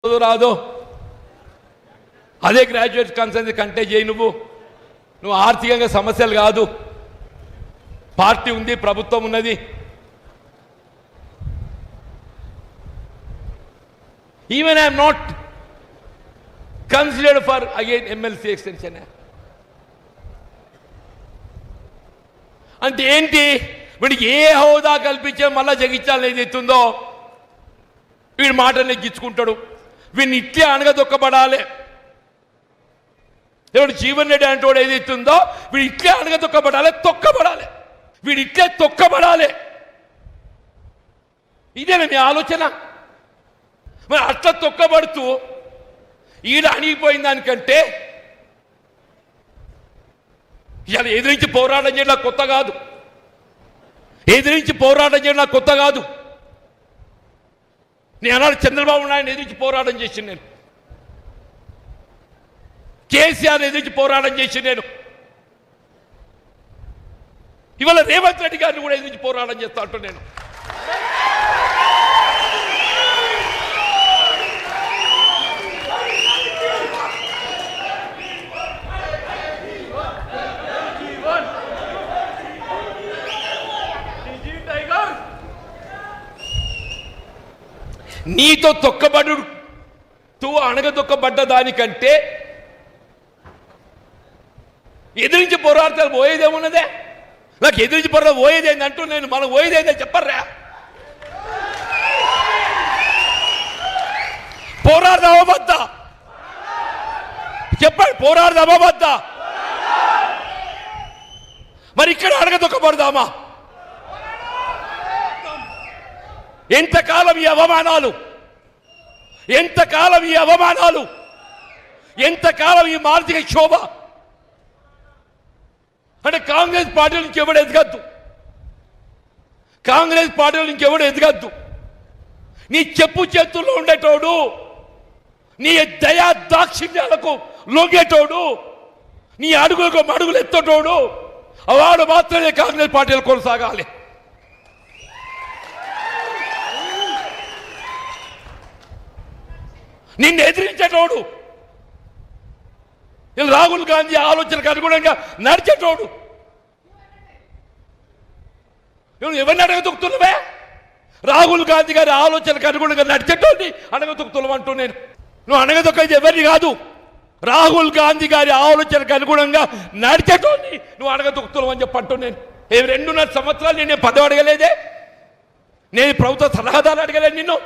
రాదో అదే graduate consultancy కంటే చేయి నువ్వు ఆర్థికంగా సమస్యలు కాదు పార్టీ ఉంది ప్రభుత్వం ఉన్నది even I'm not considered for again MLC extension అంటే ఏంటి వీడికి ఏ హోదా కల్పించే మళ్ళా జగించాలని ఏదైతుందో వీడి మాటని గిచ్చుకుంటాడు వీడిని ఇట్లే అనగదొక్కబడాలి ఎవడు జీవన్ రెడ్డి అంటే వాడు ఏదైతుందో వీడు ఇట్లే అనగదొక్కబడాలి తొక్కబడాలి వీడు ఇట్లే తొక్కబడాలి ఇదేనా మీ ఆలోచన మరి అట్లా తొక్కబడుతూ ఈడ అణిగిపోయిన దానికంటే ఇలా ఎదిరించి పోరాటం చేయడం నాకు కొత్త కాదు ఎదిరించి పోరాటం చేయడం నాకు కొత్త కాదు నేను అన్నాడు చంద్రబాబు నాయుడు ఎదిరించి పోరాటం చేసి నేను కేసీఆర్ ఎదిరించి పోరాటం చేసి నేను ఇవాళ రేవంత్ రెడ్డి గారిని కూడా ఎదిరించి పోరాటం చేస్తా అంటూ నేను నీతో తొక్కబడు అణగదొక్కబడ్డ దానికంటే ఎదిరించి పోరాడతారు పోయేదేమున్నదే నాకు ఎదిరించి పోరాడు పోయేదేంది అంటూ నేను మనం పోయేదేందే చెప్పర్రా పోరాడదామా వద్దా చెప్పండి పోరాడదామా వద్దా మరి ఇక్కడ అణగదొక్కబడదామా ఎంతకాలం ఈ అవమానాలు ఎంతకాలం ఈ అవమానాలు ఎంతకాలం ఈ మానసిక క్షోభ అంటే కాంగ్రెస్ పార్టీ నుంచి ఎవడు ఎదగద్దు కాంగ్రెస్ పార్టీ నుంచి ఎవడు ఎదగద్దు నీ చెప్పు చేతుల్లో ఉండేటోడు నీ దయా దాక్షిణ్యాలకు లొంగేటోడు నీ అడుగులకు అడుగులు ఎత్తటోడు వాడు మాత్రమే కాంగ్రెస్ పార్టీలు కొనసాగాలి నిన్ను ఎదిరించేటోడు రాహుల్ గాంధీ ఆలోచనకు అనుగుణంగా నడిచేటోడు నువ్వు ఎవరిని అడగదొక్కుతున్నావే రాహుల్ గాంధీ గారి ఆలోచనకు అనుగుణంగా నడిచేటోడిని అడగదొక్కుతున్నావు అంటూ నేను నువ్వు అడగదొక్కేది ఎవరిని కాదు రాహుల్ గాంధీ గారి ఆలోచనకు అనుగుణంగా నడిచేటోడిని నువ్వు అడగదొక్కుతున్నావు అని చెప్పంటూ నేను 2.5 సంవత్సరాలు నేను పదవి అడగలేదే నేను ప్రభుత్వ సలహాదారు అడగలేదు నిన్ను